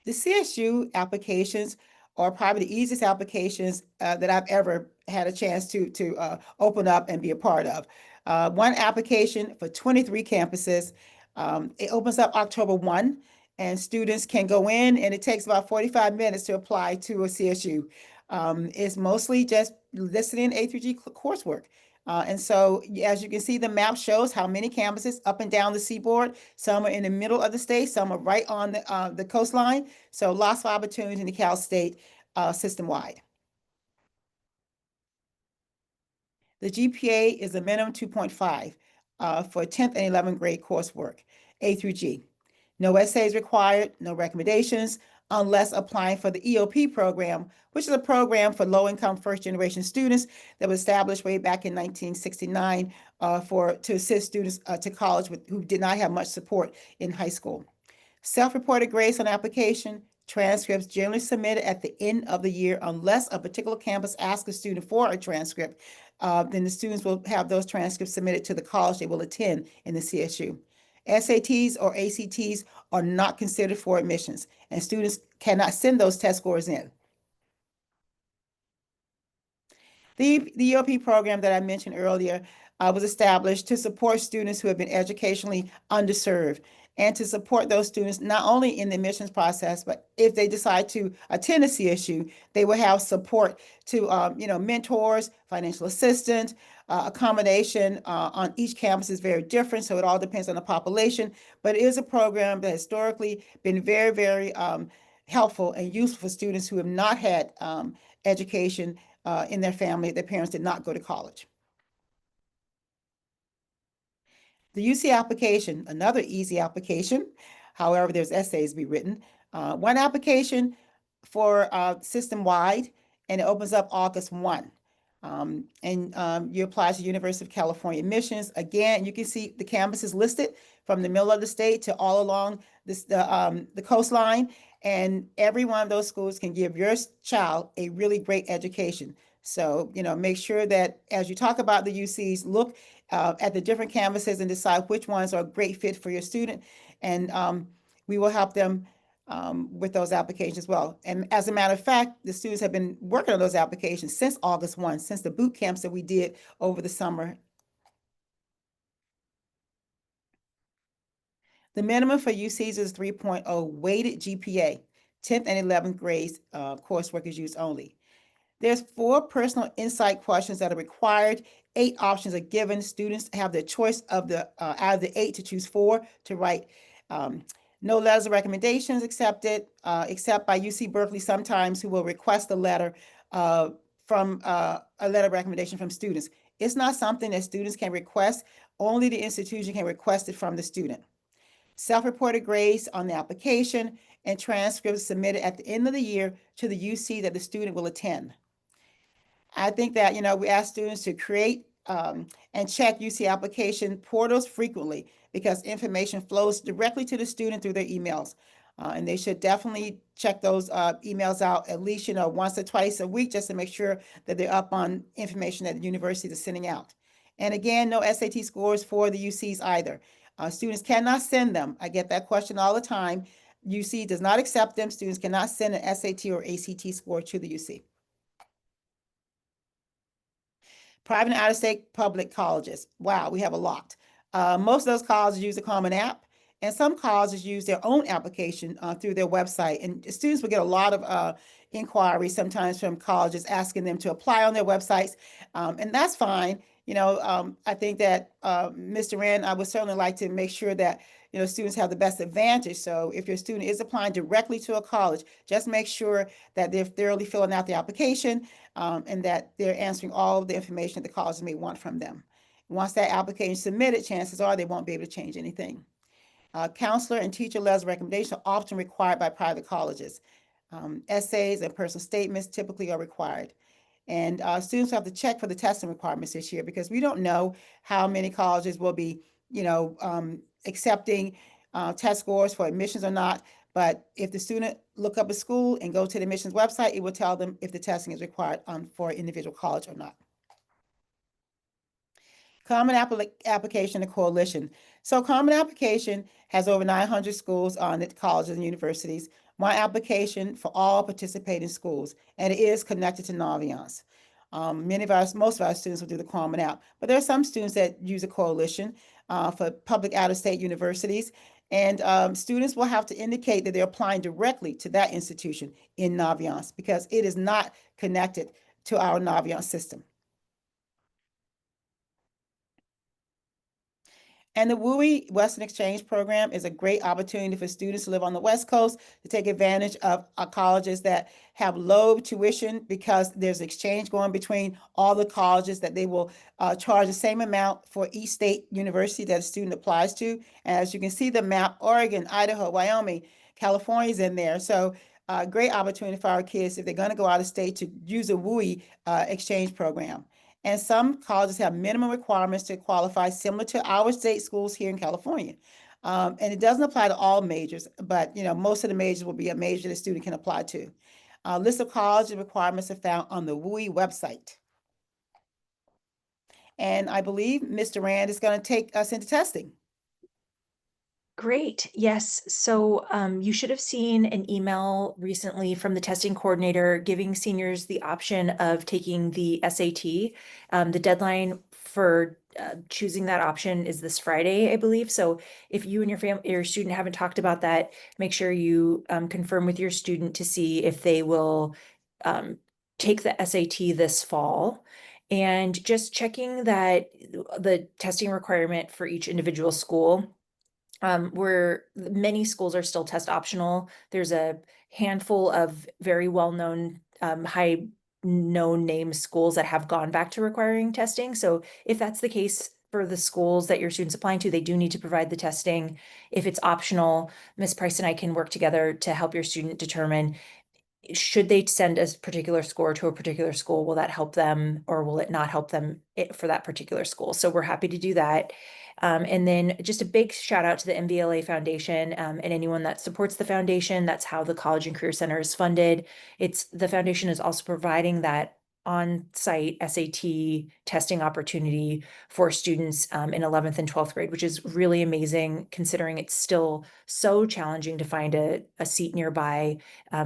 The CSU applications are probably the easiest applications that I've ever had a chance to open up and be a part of. One application for 23 campuses. It opens up October 1, and students can go in, and it takes about 45 minutes to apply to a CSU. It's mostly just listening A through G coursework. And so, as you can see, the map shows how many campuses up and down the seaboard. Some are in the middle of the state, some are right on the coastline. So lots of opportunities in the Cal State system-wide. The GPA is a minimum 2.5 for 10th and 11th grade coursework, A through G. No essays required, no recommendations, unless applying for the EOP program, which is a program for low-income first-generation students that was established way back in 1969 to assist students to college who did not have much support in high school. Self-reported grades on application, Transcripts generally submitted at the end of the year unless a particular campus asks a student for a transcript. Then the students will have those transcripts submitted to the college they will attend in the CSU. SATs or ACTs are not considered for admissions, and students cannot send those test scores in. The EOP program that I mentioned earlier was established to support students who have been educationally underserved and to support those students not only in the admissions process, but if they decide to attend a CSU, they will have support to, mentors, financial assistance, accommodation on each campus is very different, so it all depends on the population. But it is a program that historically been very, very helpful and useful for students who have not had education in their family. Their parents did not go to college. The UC application, another easy application. However, there's essays to be written. One application for system-wide, and it opens up August 1. You apply to University of California admissions. Again, you can see the campuses listed from the middle of the state to all along the coastline. And every one of those schools can give your child a really great education. So, make sure that as you talk about the UCs, look at the different campuses and decide which ones are a great fit for your student. And we will help them with those applications as well. And as a matter of fact, the students have been working on those applications since August 1, since the boot camps that we did over the summer. The minimum for UCs is 3.0 weighted GPA. 10th and 11th grades coursework is used only. There's 4 personal insight questions that are required. 8 options are given. Students have the choice of out of the 8 to choose 4 to write. No letters of recommendations accepted, except by UC Berkeley sometimes, who will request a letter from a letter of recommendation from students. It's not something that students can request. Only the institution can request it from the student. Self-reported grades on the application and transcripts submitted at the end of the year to the UC that the student will attend. I think that, we ask students to create and check UC application portals frequently because information flows directly to the student through their emails. And they should definitely check those emails out at least, once or twice a week just to make sure that they're up on information that the university is sending out. And again, no SAT scores for the UCs either. Students cannot send them. I get that question all the time. UC does not accept them. Students cannot send an SAT or ACT score to the UC. Private and out-of-state public colleges. Wow, we have a lot. Most of those colleges use a Common App, and some colleges use their own application through their website. And students will get a lot of inquiries sometimes from colleges asking them to apply on their websites, and that's fine. I think that Mr. Wren, I would certainly like to make sure that students have the best advantage. So if your student is applying directly to a college, just make sure that they're thoroughly filling out the application and that they're answering all of the information that the colleges may want from them. Once that application is submitted, chances are they won't be able to change anything. Counselor and teacher letters of recommendation are often required by private colleges. Essays and personal statements typically are required. And students have to check for the testing requirements this year because we don't know how many colleges will be, accepting test scores for admissions or not. But if the student look up a school and go to the admissions website, it will tell them if the testing is required for an individual college or not. Common Application and Coalition. So Common Application has over 900 schools on it, colleges and universities. One application for all participating schools, and it is connected to Naviance. Most of our students will do the Common App, but there are some students that use a coalition for public out-of-state universities, and students will have to indicate that they're applying directly to that institution in Naviance because it is not connected to our Naviance system. And the WUI Western Exchange Program is a great opportunity for students who live on the West Coast to take advantage of colleges that have low tuition because there's exchange going between all the colleges that they will charge the same amount for each state university that a student applies to. And as you can see the map, Oregon, Idaho, Wyoming, California is in there. So great opportunity for our kids if they're going to go out of state to use a WUI exchange program. And some colleges have minimum requirements to qualify, similar to our state schools here in California. And it doesn't apply to all majors, but most of the majors will be a major the student can apply to. List of college requirements are found on the WUI website. And I believe Mr. Rand is going to take us into testing. Great. Yes. So you should have seen an email recently from the testing coordinator giving seniors the option of taking the SAT. The deadline for choosing that option is this Friday, I believe. So if you and your student haven't talked about that, make sure you confirm with your student to see if they will take the SAT this fall. And just checking that the testing requirement for each individual school, where many schools are still test optional. There's a handful of very well-known, high known name schools that have gone back to requiring testing. So if that's the case for the schools that your student's applying to, they do need to provide the testing. If it's optional, Ms. Price and I can work together to help your student determine, should they send a particular score to a particular school, will that help them or will it not help them for that particular school? So we're happy to do that. And then just a big shout out to the MBLA Foundation and anyone that supports the foundation. That's how the College and Career Center is funded. The foundation is also providing that on-site SAT testing opportunity for students in 11th and 12th grade, which is really amazing considering it's still so challenging to find a seat nearby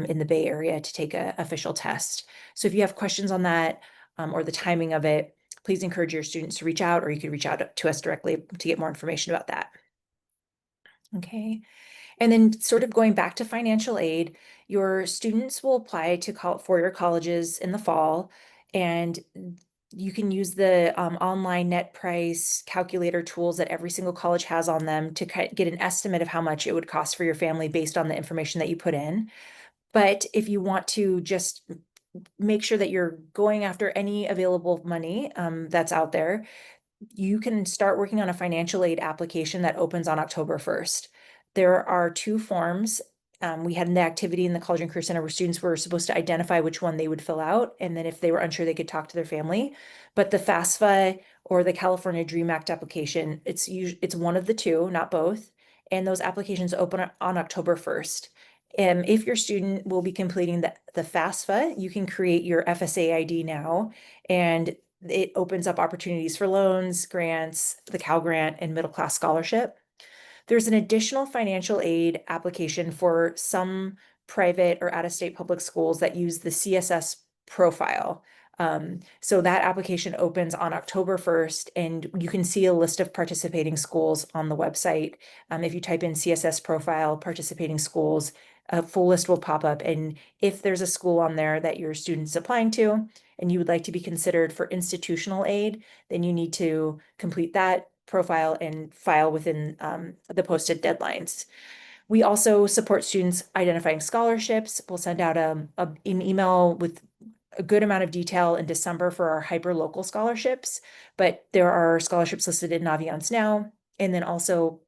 in the Bay Area to take an official test. So if you have questions on that or the timing of it, please encourage your students to reach out, or you could reach out to us directly to get more information about that. Okay. And then sort of going back to financial aid, your students will apply to four-year colleges in the fall, and you can use the online net price calculator tools that every single college has on them to get an estimate of how much it would cost for your family based on the information that you put in. But if you want to just make sure that you're going after any available money that's out there, you can start working on a financial aid application that opens on October 1st. There are two forms. We had an activity in the College and Career Center where students were supposed to identify which one they would fill out. And then if they were unsure, they could talk to their family. But the FAFSA or the California DREAM Act application, it's one of the two, not both. And those applications open on October 1st. And if your student will be completing the FAFSA, you can create your FSA ID now. And it opens up opportunities for loans, grants, the Cal Grant, and middle class scholarship. There's an additional financial aid application for some private or out-of-state public schools that use the CSS profile. So that application opens on October 1st, and you can see a list of participating schools on the website. If you type in CSS profile, participating schools, a full list will pop up. And if there's a school on there that your student's applying to, and you would like to be considered for institutional aid, then you need to complete that profile and file within the posted deadlines. We also support students identifying scholarships. We'll send out an email with a good amount of detail in December for our hyper-local scholarships, but there are scholarships listed in Naviance now, and then also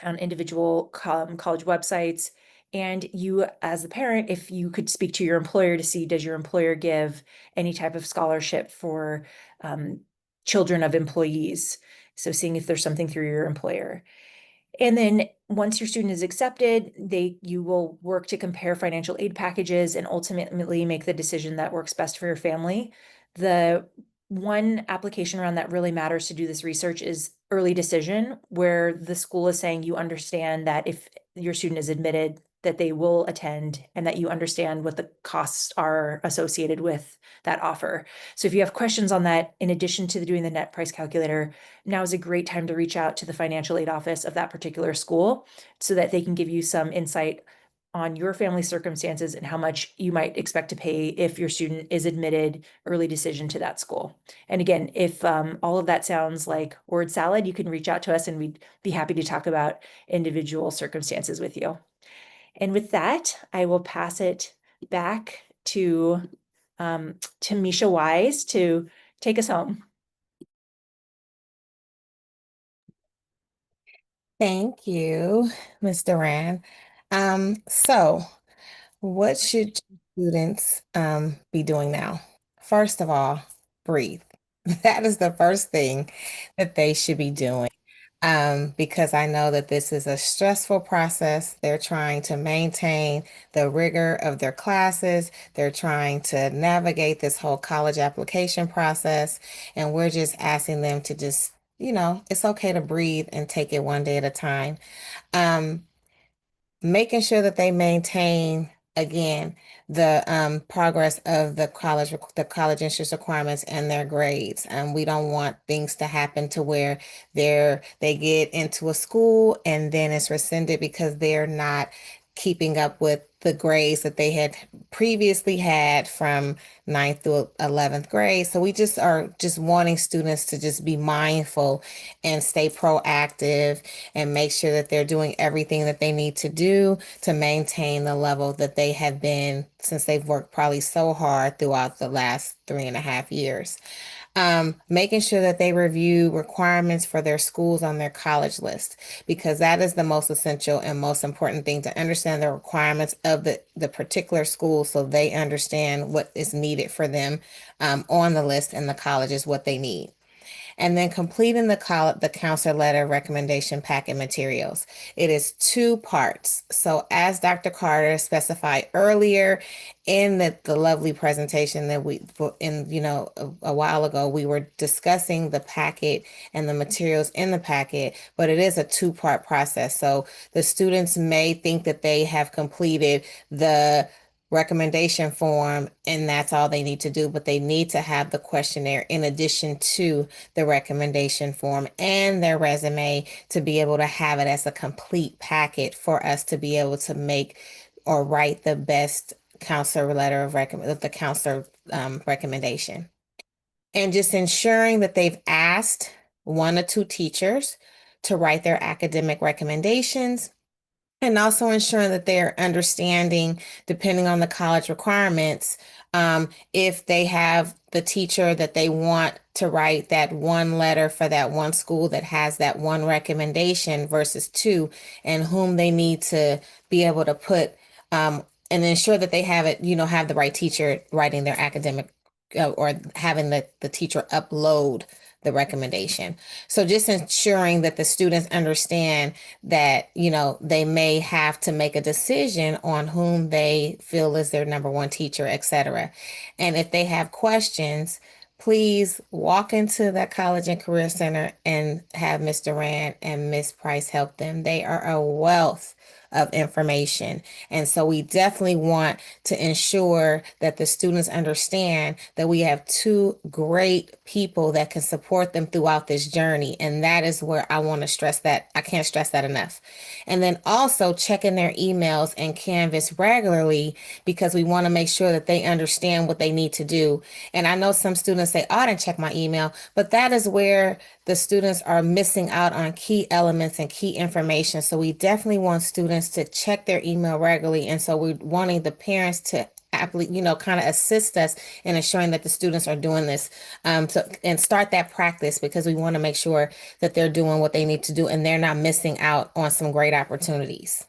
on individual college websites. And you, as the parent, if you could speak to your employer to see, does your employer give any type of scholarship for children of employees? So seeing if there's something through your employer. And then once your student is accepted, you will work to compare financial aid packages and ultimately make the decision that works best for your family. The one application around that really matters to do this research is early decision, where the school is saying you understand that if your student is admitted, that they will attend and that you understand what the costs are associated with that offer. So if you have questions on that, in addition to doing the net price calculator, now is a great time to reach out to the financial aid office of that particular school so that they can give you some insight on your family circumstances and how much you might expect to pay if your student is admitted early decision to that school. And again, if all of that sounds like word salad, you can reach out to us and we'd be happy to talk about individual circumstances with you. And with that, I will pass it back to Misha Wise to take us home. Thank you, Mr. Rand. So what should students be doing now? First of all, breathe. That is the first thing that they should be doing. because I know that this is a stressful process. They're trying to maintain the rigor of their classes. They're trying to navigate this whole college application process. And we're just asking them to just, it's okay to breathe and take it one day at a time. Um, Making sure that they maintain again the progress of the college entrance requirements and their grades. We don't want things to happen to where they get into a school and then it's rescinded because they're not keeping up with the grades that they had previously had from ninth through 11th grade. So we just are just wanting students to just be mindful and stay proactive and make sure that they're doing everything that they need to do to maintain the level that they have been since they've worked probably so hard throughout the last 3.5 years. Making sure that they review requirements for their schools on their college list, because that is the most essential and most important thing, to understand the requirements of the particular school so they understand what is needed for them on the list, and the colleges what they need. And then completing the counselor letter recommendation packet materials. It is 2 parts. So as Dr. Carter specified earlier in the lovely presentation that a while ago, we were discussing the packet and the materials in the packet, but it is a 2-part process. So the students may think that they have completed the recommendation form and that's all they need to do, but they need to have the questionnaire in addition to the recommendation form and their resume to be able to have it as a complete packet for us to be able to make or write the best counselor letter of the counselor recommendation. And just ensuring that they've asked 1 or 2 teachers to write their academic recommendations, and also ensuring that they're understanding, depending on the college requirements, if they have the teacher that they want to write that one letter for that one school that has that one recommendation versus 2, and whom they need to be able to put, and ensure that they have it, have the right teacher writing their academic, or having the teacher upload the recommendation. So just ensuring that the students understand that, they may have to make a decision on whom they feel is their number one teacher, etc. And if they have questions, please walk into that College and Career Center and have Ms. Durant and Ms. Price help them. They are a wealth of information. And so we definitely want to ensure that the students understand that we have 2 great people that can support them throughout this journey. And that is where I want to stress that. I can't stress that enough. And then also checking their emails and Canvas regularly, because we want to make sure that they understand what they need to do. And I know some students say, oh, I didn't check my email, but that is where the students are missing out on key elements and key information. So we definitely want students to check their email regularly. And so we're wanting the parents to kind of assist us in ensuring that the students are doing this, and start that practice, because we want to make sure that they're doing what they need to do and they're not missing out on some great opportunities.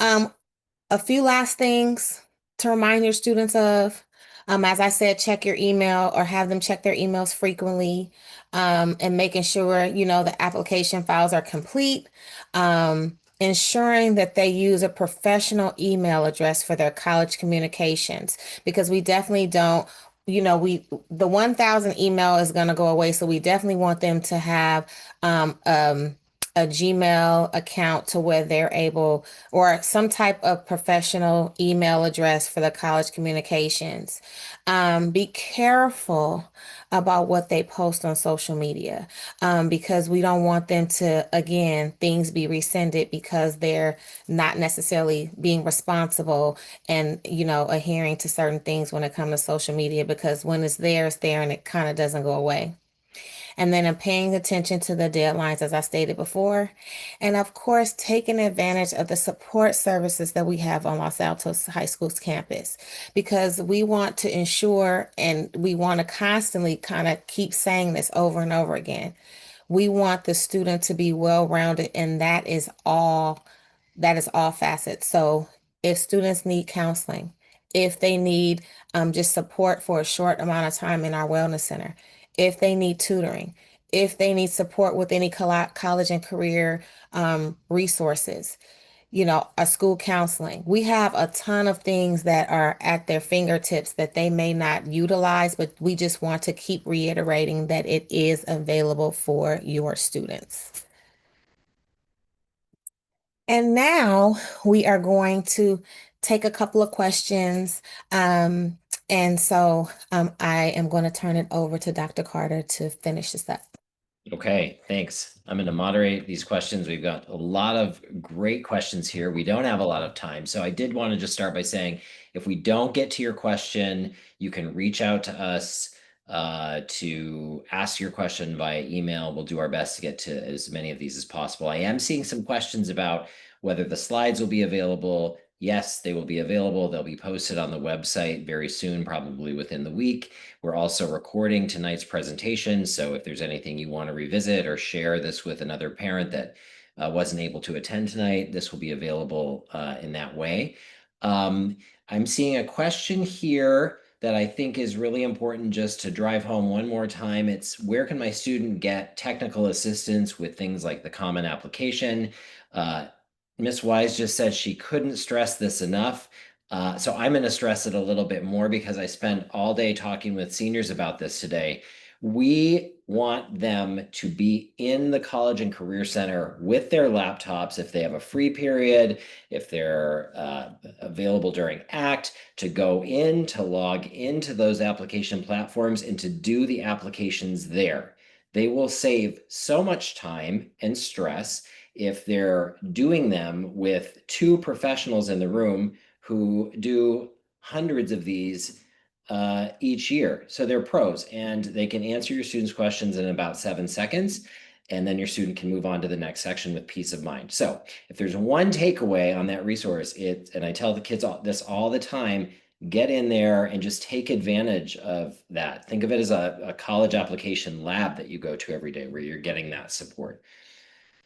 A few last things to remind your students of. As I said, check your email or have them check their emails frequently, and making sure, the application files are complete. Ensuring that they use a professional email address for their college communications, because we definitely don't, the 1,000 email is going to go away. So we definitely want them to have a Gmail account to where they're able, or some type of professional email address for the college communications. Be careful about what they post on social media, because we don't want them to, again, things be rescinded because they're not necessarily being responsible and, adhering to certain things when it comes to social media, because when it's there and it kind of doesn't go away. And then paying attention to the deadlines, as I stated before. And of course, taking advantage of the support services that we have on Los Altos High School's campus, because we want to ensure, and we want to constantly kind of keep saying this over and over again. We want the student to be well-rounded, and that is all facets. So if students need counseling, if they need just support for a short amount of time in our wellness center, if they need tutoring, if they need support with any college and career resources, a school counseling. We have a ton of things that are at their fingertips that they may not utilize, but we just want to keep reiterating that it is available for your students. And now we are going to take a couple of questions. I am going to turn it over to Dr. Carter to finish this up. Okay, thanks. I'm going to moderate these questions. We've got a lot of great questions here. We don't have a lot of time. So I did want to just start by saying, if we don't get to your question, you can reach out to us to ask your question via email. We'll do our best to get to as many of these as possible. I am seeing some questions about whether the slides will be available. Yes, they will be available. They'll be posted on the website very soon, probably within the week. We're also recording tonight's presentation, so if there's anything you want to revisit or share this with another parent that wasn't able to attend tonight, this will be available in that way. I'm seeing a question here that I think is really important just to drive home one more time. It's, where can my student get technical assistance with things like the Common Application? Ms. Wise just said she couldn't stress this enough. So I'm going to stress it a little bit more because I spent all day talking with seniors about this today. We want them to be in the College and Career Center with their laptops if they have a free period, if they're available during ACT, to go in, to log into those application platforms and to do the applications there. They will save so much time and stress if they're doing them with two professionals in the room who do hundreds of these each year. So they're pros and they can answer your students' questions in about 7 seconds. And then your student can move on to the next section with peace of mind. So if there's one takeaway on that resource, and I tell the kids this all the time, get in there and just take advantage of that. Think of it as a college application lab that you go to every day where you're getting that support.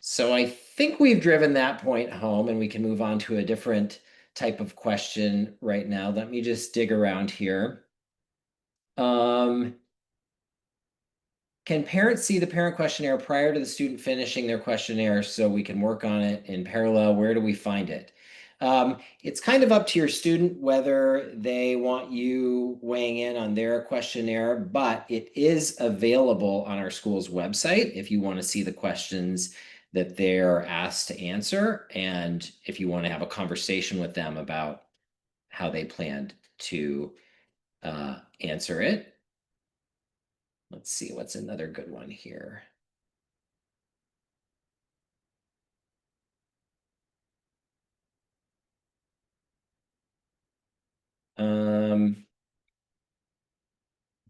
So I think we've driven that point home, and we can move on to a different type of question right now. Let me just dig around here. Can parents see the parent questionnaire prior to the student finishing their questionnaire so we can work on it in parallel? Where do we find it? It's kind of up to your student whether they want you weighing in on their questionnaire, but it is available on our school's website if you want to see the questions that they're asked to answer, and if you want to have a conversation with them about how they planned to answer it. Let's see, what's another good one here?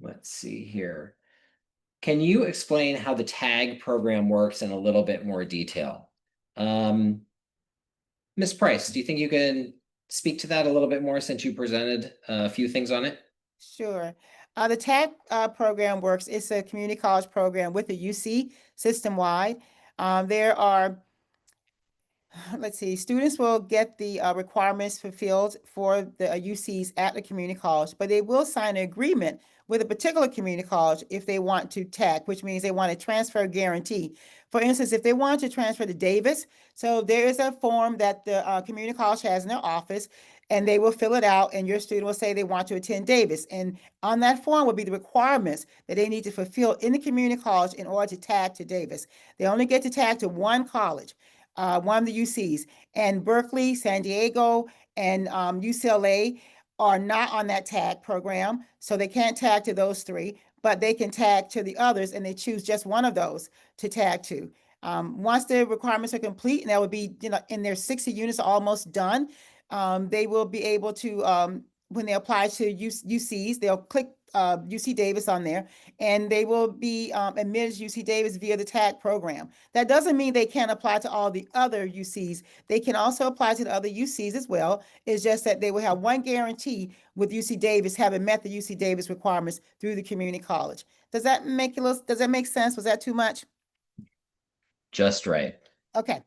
Let's see here. Can you explain how the TAG program works in a little bit more detail? Ms. Price, do you think you can speak to that a little bit more since you presented a few things on it? Sure. The TAG program works. It's a community college program with the UC system-wide. There are, let's see, students will get the requirements fulfilled for the UCs at the community college, but they will sign an agreement with a particular community college if they want to TAG, which means they want a transfer guarantee. For instance, if they want to transfer to Davis, so there is a form that the community college has in their office, and they will fill it out, and your student will say they want to attend Davis. And on that form will be the requirements that they need to fulfill in the community college in order to TAG to Davis. They only get to TAG to one college, one of the UCs, and Berkeley, San Diego, and UCLA are not on that TAG program, so they can't TAG to those three, but they can TAG to the others, and they choose just one of those to TAG to. Once the requirements are complete, and that would be, in their 60 units almost done, they will be able to, when they apply to UCs, they'll click UC Davis on there, and they will be admitted to UC Davis via the TAG program. That doesn't mean they can't apply to all the other UCs. They can also apply to the other UCs as well. It's just that they will have one guarantee with UC Davis, having met the UC Davis requirements through the community college. Does that make sense? Was that too much? Just right. Okay.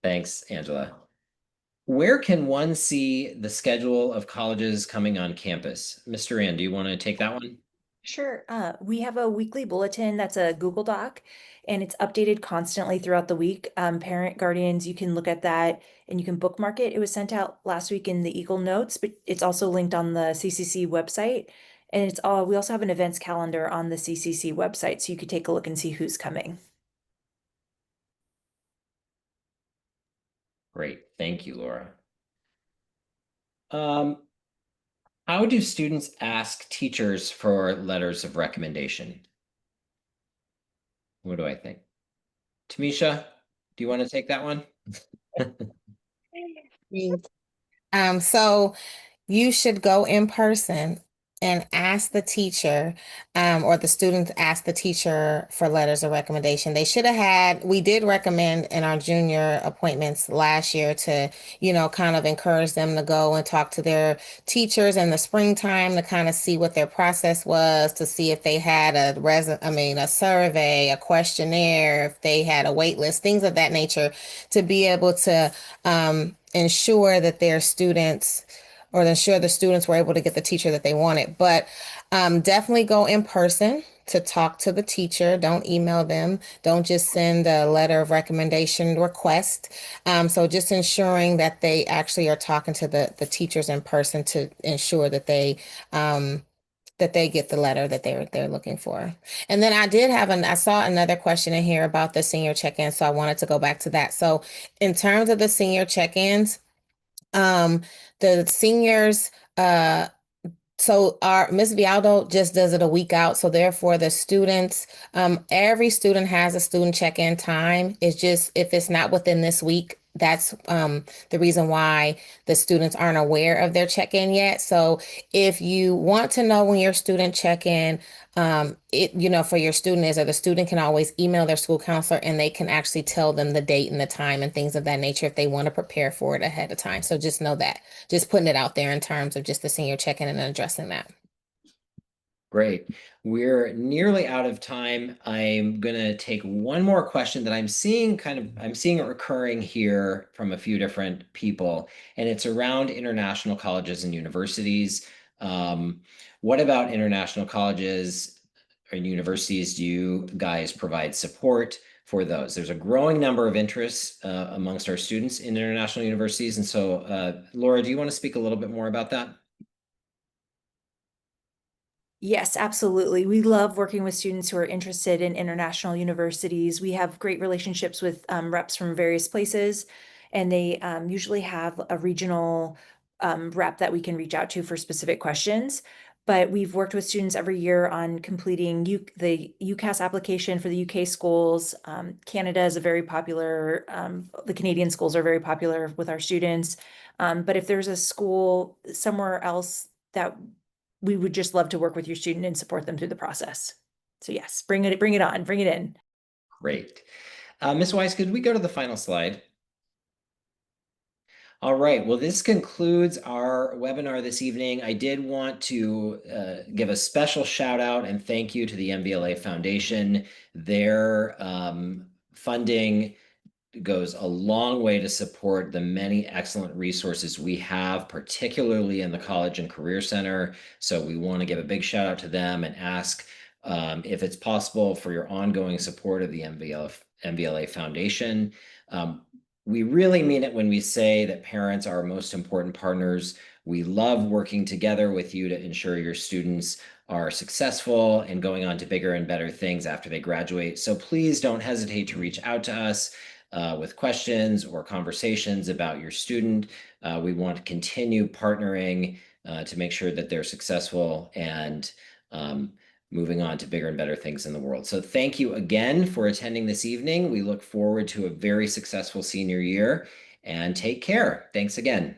Thanks, Angela. Where can one see the schedule of colleges coming on campus? Mr. Rand, do you want to take that one? Sure. We have a weekly bulletin that's a Google Doc, and it's updated constantly throughout the week. Parent guardians, you can look at that and you can bookmark it. It was sent out last week in the Eagle Notes, but it's also linked on the CCC website. And it's all, we also have an events calendar on the CCC website, so you could take a look and see who's coming. Great. Thank you, Laura. How do students ask teachers for letters of recommendation? What do I think? Tamisha, do you want to take that one? So you should go in person and ask the teacher, or the students ask the teacher for letters of recommendation. They should have had, we did recommend in our junior appointments last year to, kind of encourage them to go and talk to their teachers in the springtime to kind of see what their process was, to see if they had a survey, a questionnaire, if they had a wait list, things of that nature, to be able to ensure that their students or ensure the students were able to get the teacher that they wanted. But definitely go in person to talk to the teacher. Don't email them. Don't just send a letter of recommendation request. So just ensuring that they actually are talking to the teachers in person to ensure that they get the letter that they're looking for. And then I saw another question in here about the senior check-in, so I wanted to go back to that. So in terms of the senior check-ins, um, the seniors, so our Miss Vialdo just does it a week out. So therefore the students, every student has a student check-in time. It's just if it's not within this week, that's the reason why the students aren't aware of their check-in yet. So if you want to know when your student check-in, for your student is, or the student can always email their school counselor and they can actually tell them the date and the time and things of that nature if they want to prepare for it ahead of time. So just know that, just putting it out there in terms of just the senior check-in and addressing that. Great. We're nearly out of time. I'm going to take one more question that I'm seeing it recurring here from a few different people, and it's around international colleges and universities. What about international colleges and universities? Do you guys provide support for those? There's a growing number of interests amongst our students in international universities. And so, Laura, do you want to speak a little bit more about that? Yes, absolutely. We love working with students who are interested in international universities. We have great relationships with reps from various places, and they usually have a regional rep that we can reach out to for specific questions. But we've worked with students every year on completing the UCAS application for the UK schools. Canada is a very popular, the Canadian schools are very popular with our students. But if there's a school somewhere else that we would just love to work with your student and support them through the process. So yes, bring it on, bring it in. Great. Ms. Weiss, could we go to the final slide? All right, well, this concludes our webinar this evening. I did want to give a special shout out and thank you to the MBLA Foundation. Their funding goes a long way to support the many excellent resources we have, particularly in the College and Career Center. So we want to give a big shout out to them and ask if it's possible for your ongoing support of the MBLA Foundation. We really mean it when we say that parents are our most important partners. We love working together with you to ensure your students are successful and going on to bigger and better things after they graduate. So please don't hesitate to reach out to us with questions or conversations about your student. We want to continue partnering to make sure that they're successful and moving on to bigger and better things in the world. So thank you again for attending this evening. We look forward to a very successful senior year, and take care. Thanks again.